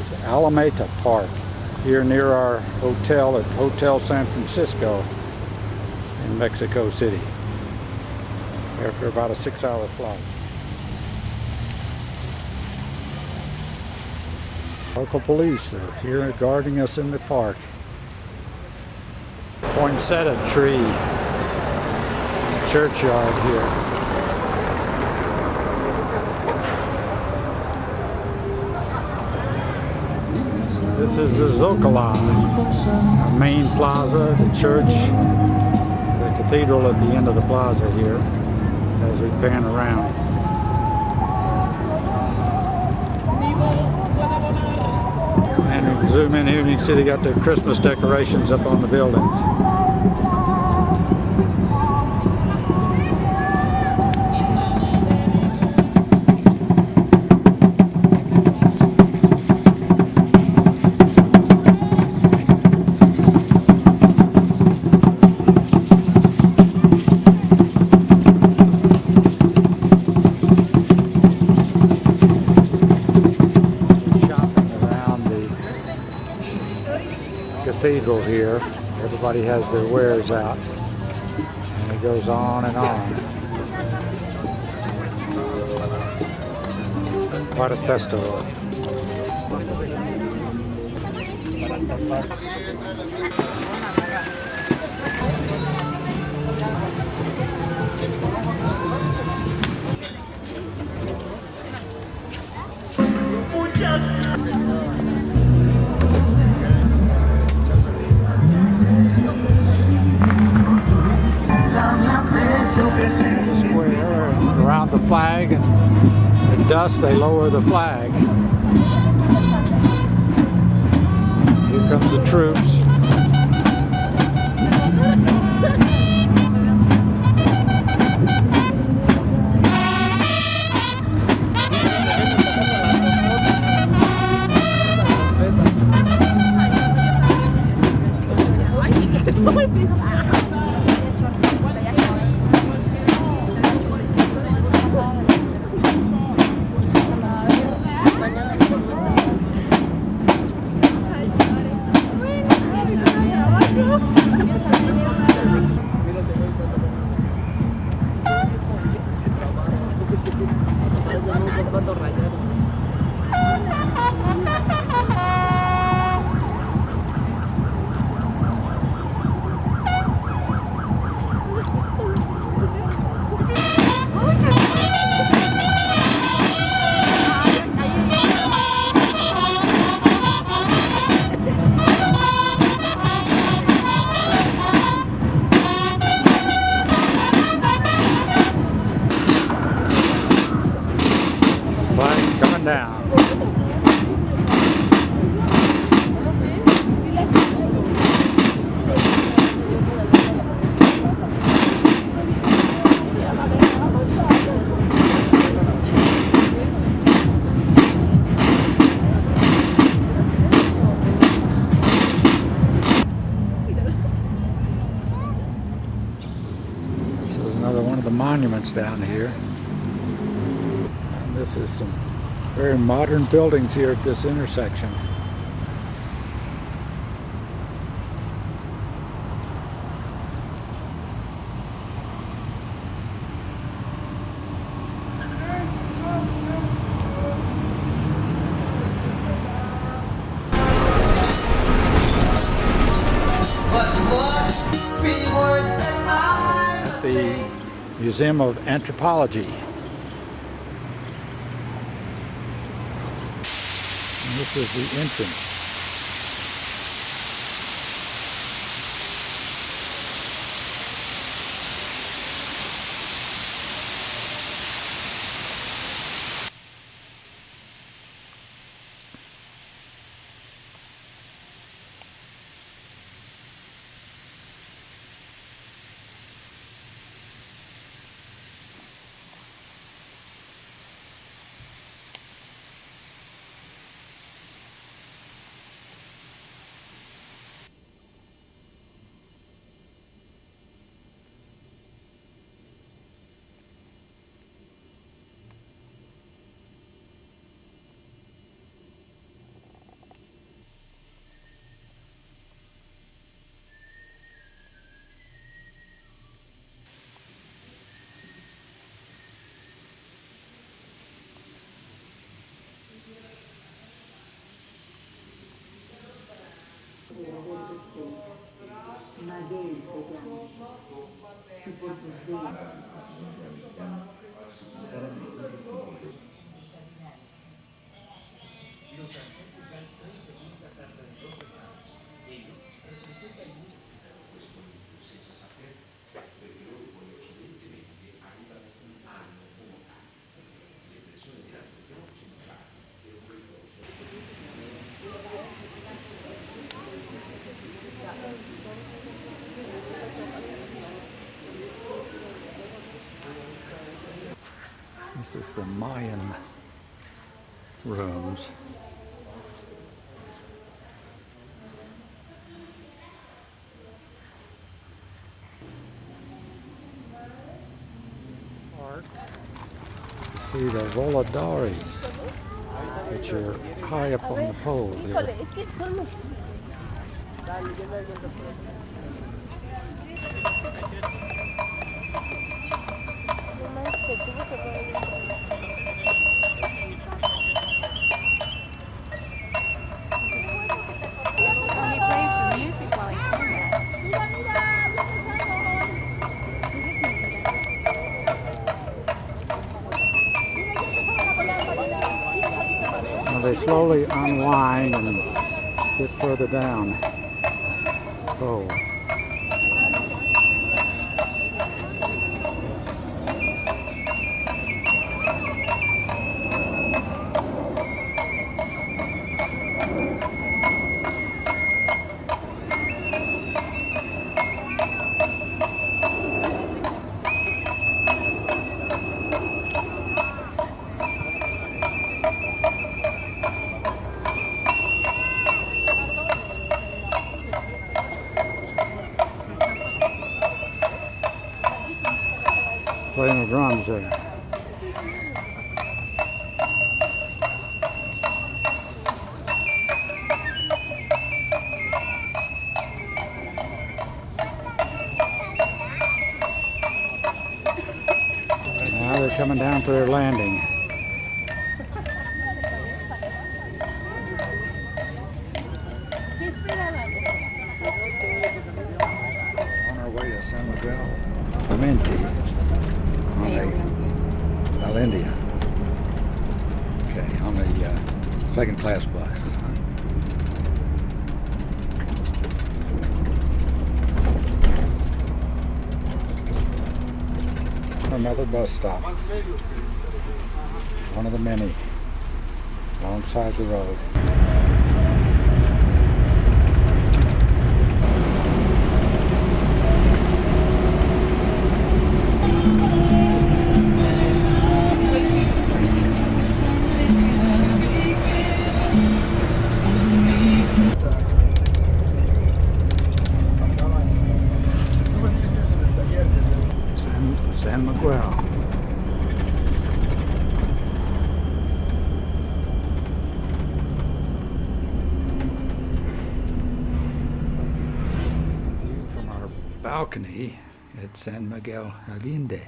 is Alameda Park, here near our hotel at Hotel San Francisco in Mexico City, after about a 6-hour flight. Local police are here guarding us in the park. Poinsettia tree churchyard here. This is the Zocalo, the main plaza, the church, the cathedral at the end of the plaza here as we pan around. And we zoom in here and you can see they got the Christmas decorations up on the buildings. Cathedral here. Everybody has their wares out, and it goes on and on. Quite a festival. Square around the flag, and at dusk they lower the flag. Here comes the troops. Flag's coming down. This is another one of the monuments down here. And this is some very modern buildings here at this intersection. At the Museum of Anthropology. This is the entrance. This is the Mayan rooms. You see the voladares, which are high up on the pole here. He plays some music while he's doing that. Now they slowly unwind and get further down the pole. Playing the drums there. Now they're coming down for their landing. On our way to San Miguel, India. Okay, on the second class bus. Another bus stop. One of the many alongside the road. San Miguel. View from our balcony at San Miguel Allende.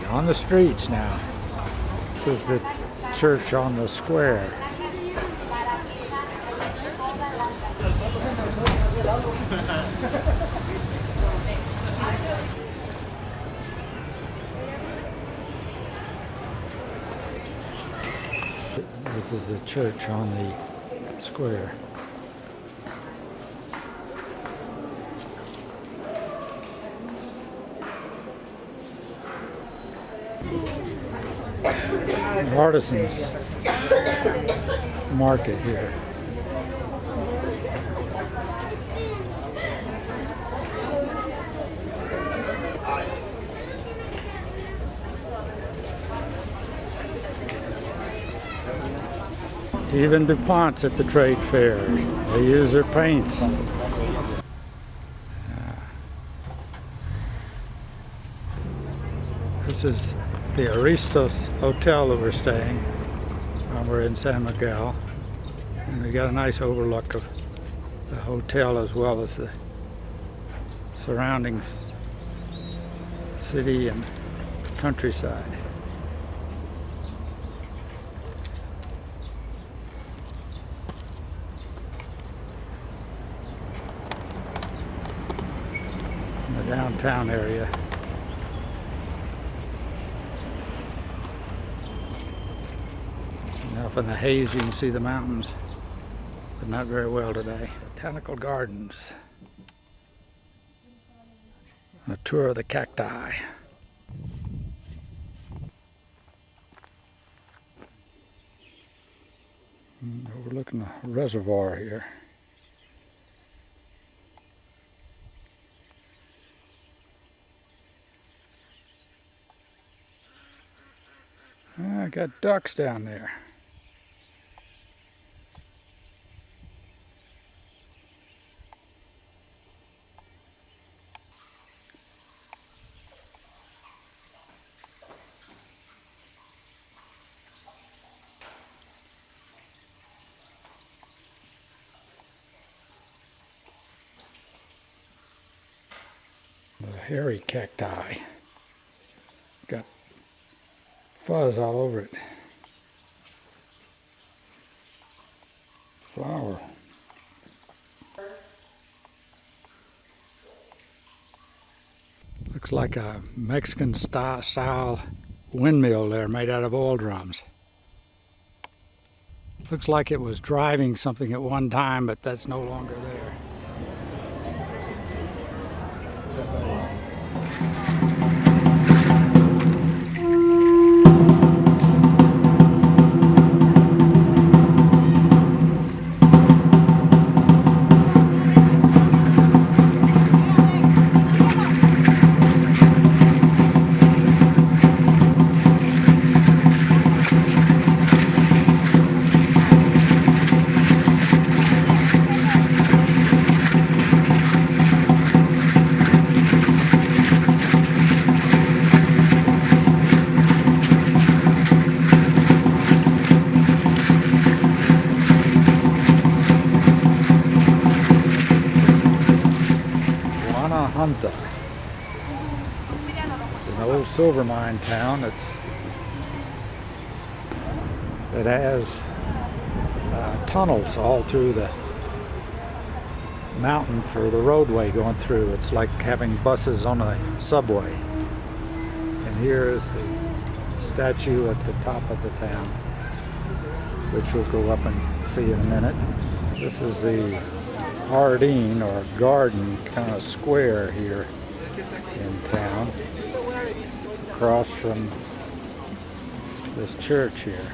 On the streets now. This is the church on the square. This is the church on the square. Artisans market here. Even DuPont's at the trade fair. They use their paints. This is the Aristos Hotel that we're staying when we're in San Miguel. And we got a nice overlook of the hotel as well as the surrounding city and countryside. In the downtown area. And up in the haze you can see the mountains, but not very well today. Botanical Gardens. A tour of the cacti. Overlooking a reservoir here. I got ducks down there. The hairy cacti. Got fuzz all over it. Flower. Looks like a Mexican style windmill there made out of oil drums. Looks like it was driving something at one time, but that's no longer there. Hunter. It's an old silver mine town. It has tunnels all through the mountain for the roadway going through. It's like having buses on a subway. And here is the statue at the top of the town, which we'll go up and see in a minute. This is the Jardine or garden kind of square here in town, across from this church here.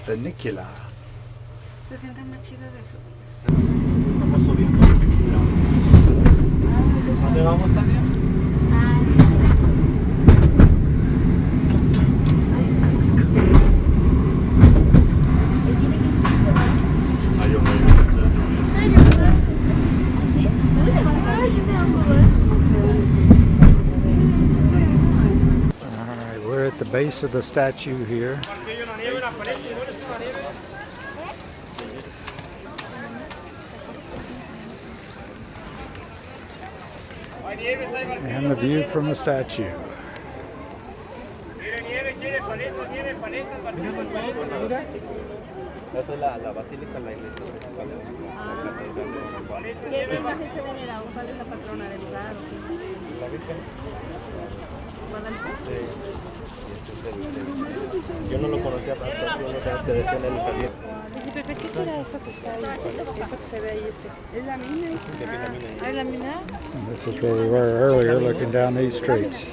Funicular. Se sienten más chido de eso. Vamos subiendo. ¿Dónde vamos, Tania? Alright, we're at the base of the statue here. And the view from the statue. Esa es la basílica, la iglesia principal. ¿Qué imagen se venera? ¿Cuál es la patrona del lugar? La Virgen. ¿Guadalupe? Yo no lo conocía tanto, yo no sabía que decían el italiano. Pepe, ¿qué será eso que está ahí? Eso que se ve ahí ¿Es la mina? ¿Ah, es la mina? And this is where we were earlier, looking down these streets.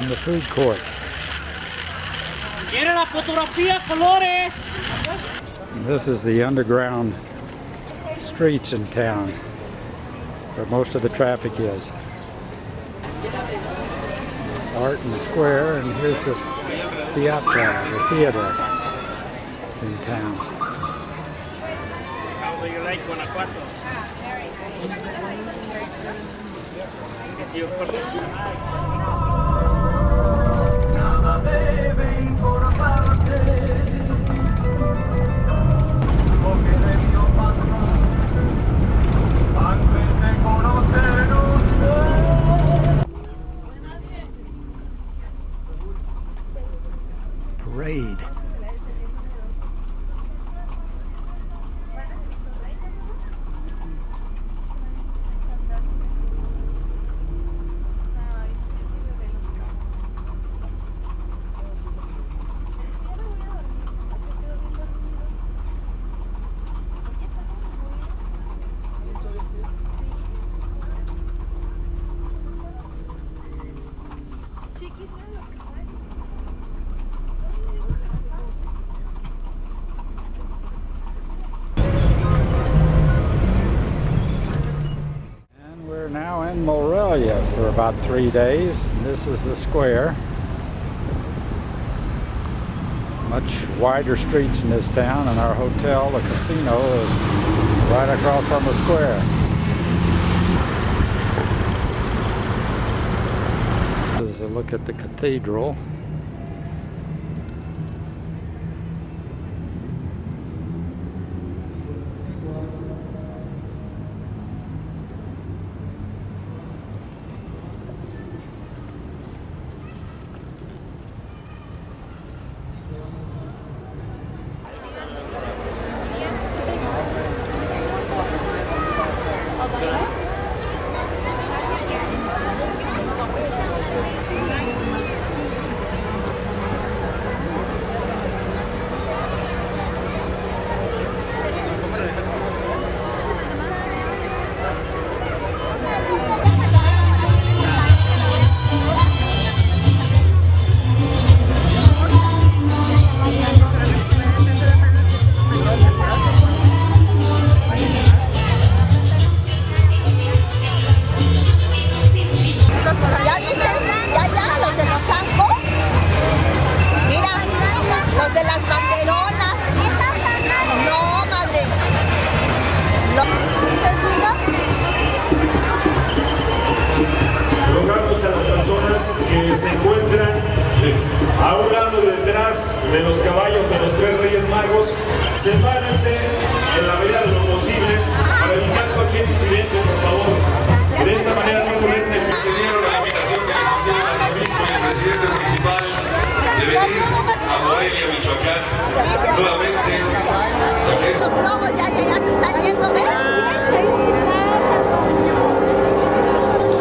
In the food court. ¡Quiere la fotografía, colores! And this is the underground streets in town, where most of the traffic is. Art and Square, and here's the theater, the theater in town. How do you like Guanajuato? Is your Nada debe importarte, lo que debió pasar antes de conocernos. Parade. And we're now in Morelia for about 3 days. This is the square. Much wider streets in this town, and our hotel, the casino, is right across on the square. This is a look at the cathedral. ¿Ya viste? Ya, los de los zancos. Mira, los de las banderolas. No, madre. No. ¿Estás viendo? Rogamos a las personas que se encuentran a un lado detrás de los caballos de los tres Reyes Magos, sepárense en la medida de lo posible para evitar cualquier incidente, por favor. De esta manera no poner Accedieron a la invitación que les hicieron al obispo y al presidente municipal de venir a Morelia, Michoacán, nuevamente. Los globos ya se están yendo, ¿ves?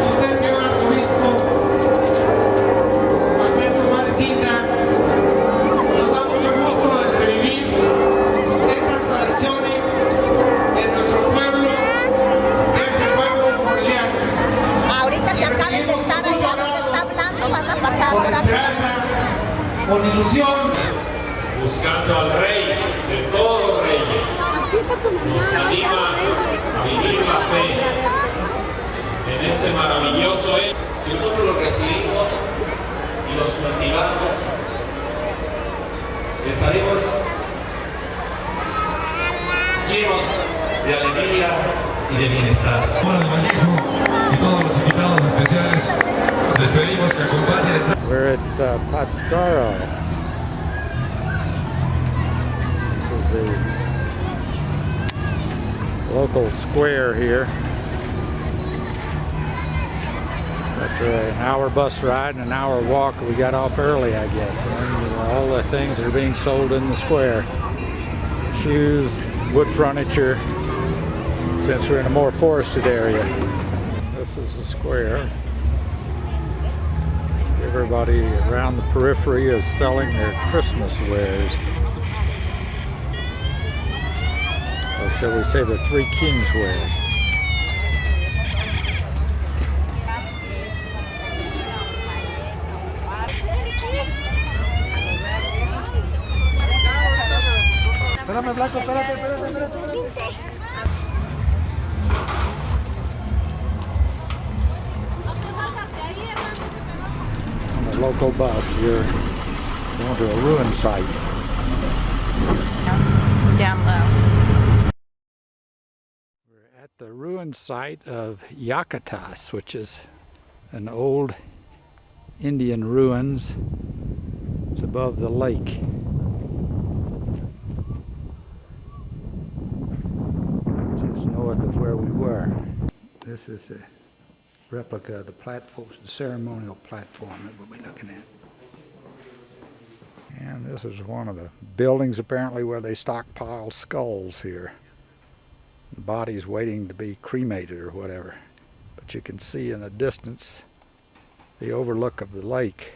Usted, señor arzobispo Alberto Suárez Cinta, nos da mucho gusto el revivir estas tradiciones de nuestro pueblo, de este pueblo moreliano. Ahorita que acaben de estar allá donde está hablando, van a pasar Con ahora. esperanza, con ilusión, Buscando al Rey de todos los reyes, nos anima a vivir la fe en este maravilloso hecho. Si nosotros los recibimos y los cultivamos, estaremos llenos de alegría y de bienestar. Ahora de Vallejo y todos los invitados especiales, les pedimos que acompañen. We're at Pátzcuaro. This is the local square here. After an hour bus ride and an hour walk, we got off early, I guess. And all the things are being sold in the square. Shoes, wood furniture, since we're in a more forested area. This is the square. Everybody around the periphery is selling their Christmas wares. Or shall we say the Three Kings wares. Espérame, Blanco, espérate. On a local bus here Going to a ruin site. Down low. We're at the ruin site of Yakutas, which is an old Indian ruins. It's above the lake. Just north of where we were. This is a replica of the platform, the ceremonial platform that we'll be looking at. And this is one of the buildings apparently where they stockpile skulls here. The bodies waiting to be cremated or whatever. But you can see in the distance the overlook of the lake.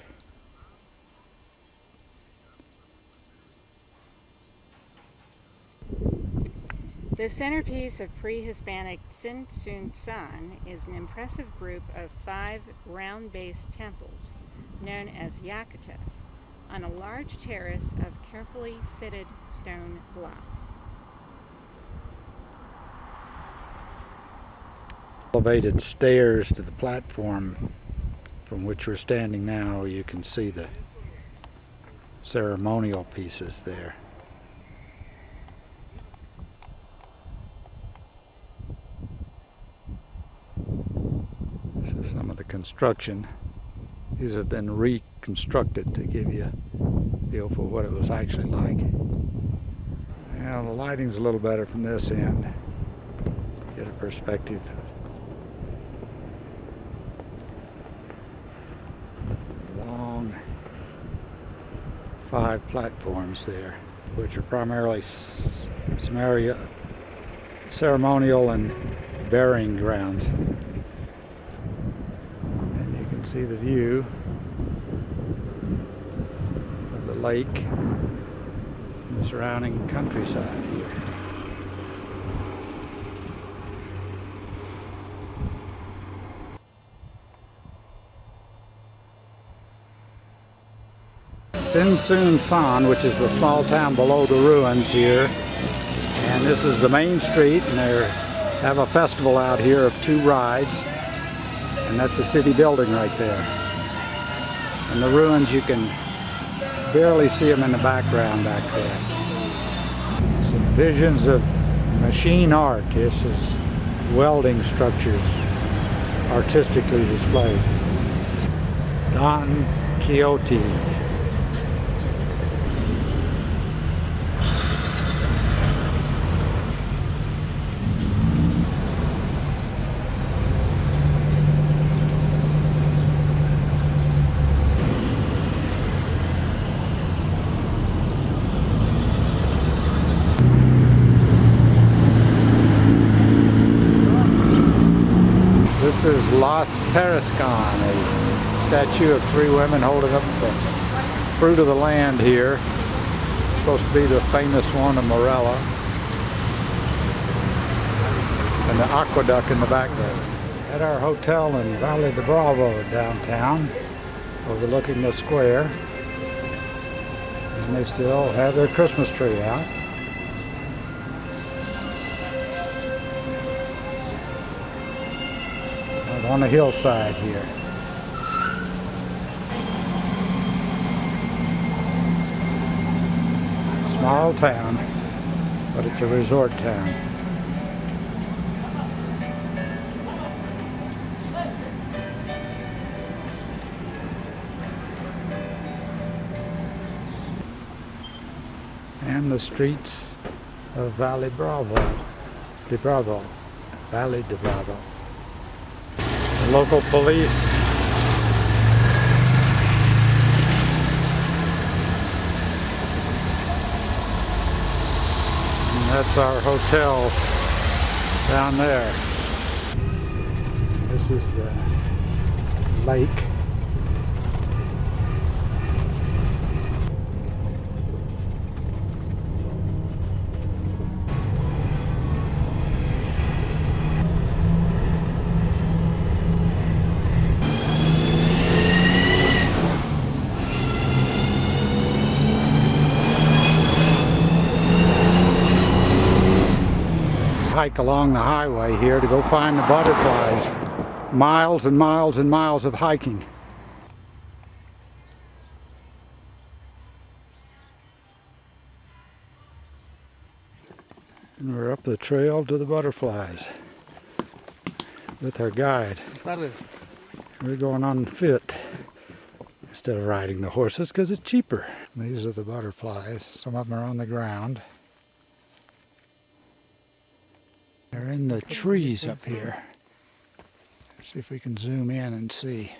The centerpiece of pre-Hispanic Tzintzuntzan is an impressive group of 5 round-based temples known as Yakutas on a large terrace of carefully fitted stone blocks. Elevated stairs to the platform from which we're standing now. You can see the ceremonial pieces there. This is some of the construction. These have been reconstructed to give you a feel for what it was actually like. Well, the lighting's a little better from this end. Get a perspective. Long 5 platforms there, which are primarily ceremonial and burying grounds. And you can see the view of the lake and the surrounding countryside here. Tzintzuntzan, which is the small town below the ruins here, and this is the main street, and they have a festival out here of 2 rides, and that's the city building right there. And the ruins, you can barely see them in the background back there. Some visions of machine art. This is welding structures artistically displayed. Don Quixote. This is Las Tarascan, a statue of 3 women holding up the fruit of the land here. It's supposed to be the famous one of Morella. And the aqueduct in the background. At our hotel in Valle de Bravo downtown, overlooking the square. And they still have their Christmas tree out. On a hillside here. Small town, but it's a resort town. And the streets of Valle de Bravo. Valle de Bravo. The local police. And that's our hotel down there. This is the lake. Hike along the highway here to go find the butterflies. Miles and miles and miles of hiking. And we're up the trail to the butterflies with our guide. We're going on foot instead of riding the horses because it's cheaper. These are the butterflies. Some of them are on the ground. They're in the trees up here. Let's see if we can zoom in and see.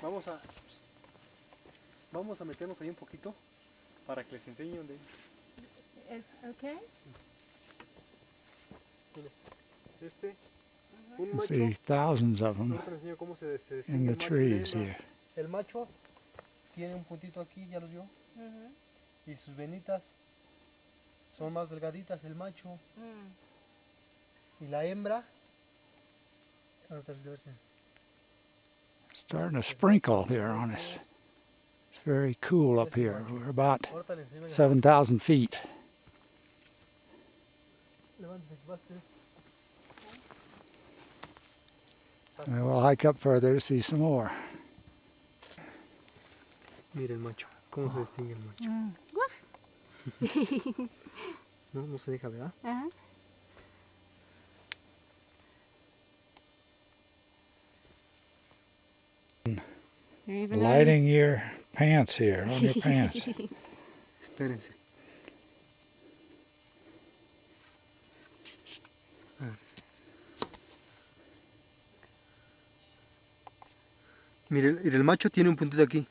Vamos a meternos ahí un poquito para que les enseñe dónde. Is okay? Un You macho. see thousands of them Ahorita les enseño cómo se distingue in the el macho y la trees hembra. here. El macho tiene un puntito aquí, ya lo vio. Y sus venitas son más delgaditas, el macho. Y la hembra. Ahorita les voy a decir. Starting to sprinkle here on us. It's very cool up here. We're about Ahorita les enseño ya. 7,000 feet. Levántese, que va a ser. And we'll hike up further to see some more. Mira el macho, cómo se distingue el macho. No se deja, ¿verdad? Lighting your pants here, on your pants. Espérense. A ver. Mire, el macho tiene un puntito aquí.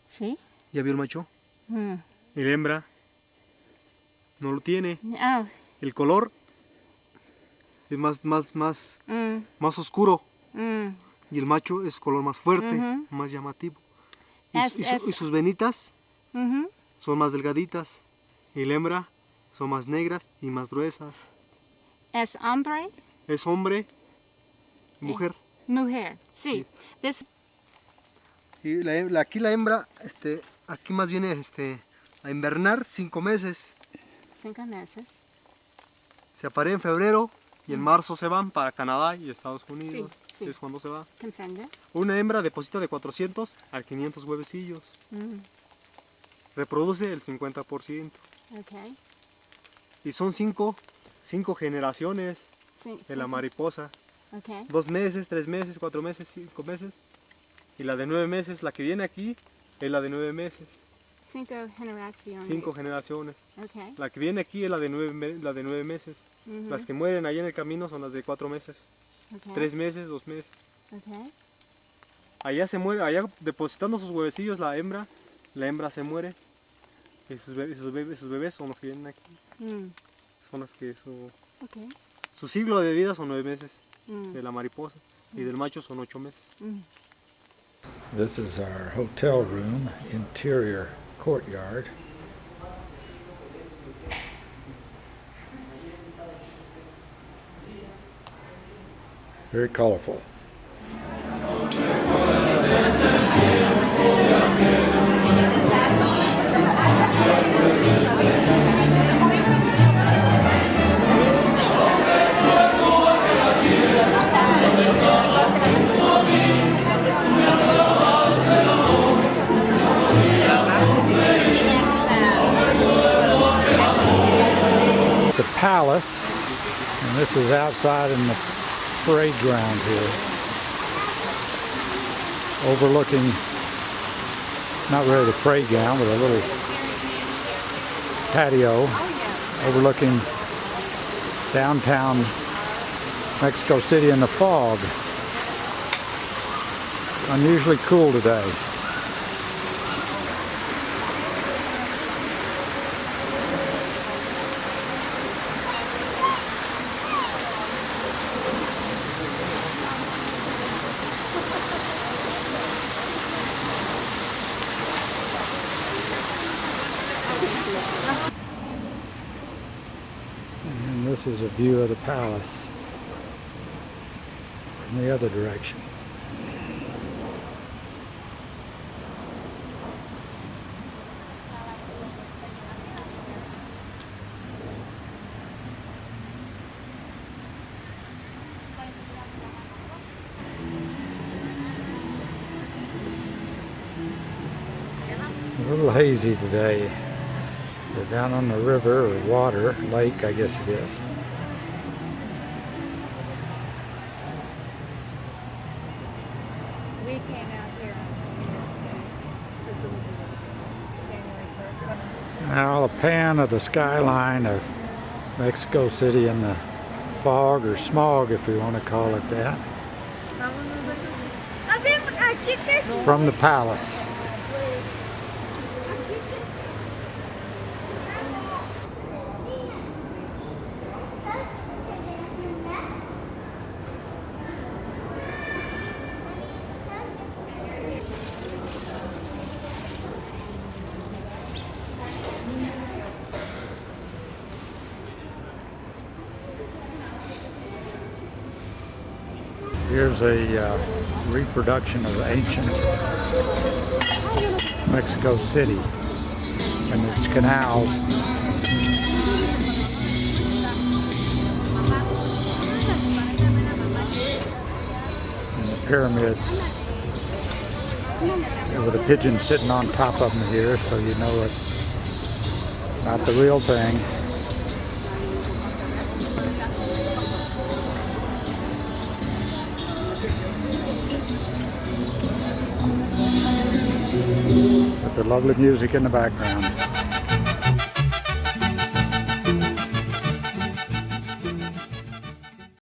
¿Sí? ¿Ya vio el macho? Y la hembra no lo tiene. Oh. El color es más oscuro. Y el macho es color más fuerte, más llamativo. Y sus venitas son más delgaditas. Y la hembra son más negras y más gruesas. ¿Es hombre? Es hombre y mujer. Mujer, sí. Y aquí la hembra, aquí más viene a invernar 5 meses. 5 meses. Se aparea en febrero y en marzo se van para Canadá y Estados Unidos. Sí. Es cuando se va. Comprende. Una hembra deposita de 400 a 500 huevecillos. Reproduce el 50%. Okay. Y son 5 generaciones de la mariposa. Okay. 2 meses, 3 meses, 4 meses, 5 meses. Y la de 9 meses, la que viene aquí, es la de 9 meses. 5 generaciones. 5 generaciones. Okay. La que viene aquí es la de 9 meses. Las que mueren allá en el camino son las de 4 meses. Okay. 3 meses, 2 meses. Okay. Allá se muere, allá depositando sus huevecillos la hembra se muere. Y sus bebés son los que vienen aquí. Son las que su ciclo de vida son 9 meses de la mariposa. Y del macho son 8 meses. This is our hotel room, interior courtyard. Very colorful. The palace, and this is outside in the parade ground here, overlooking, not really the parade ground, but a little patio overlooking downtown Mexico City in the fog. Unusually cool today. And this is a view of the palace from the other direction. A little hazy today. We're down on the river, or water, lake I guess it is. Now a pan of the skyline of Mexico City in the fog or smog, if you want to call it that, from the palace. Here's a reproduction of ancient Mexico City and its canals. And the pyramids with a pigeon sitting on top of them here, so you know it's not the real thing. With the lovely music in the background.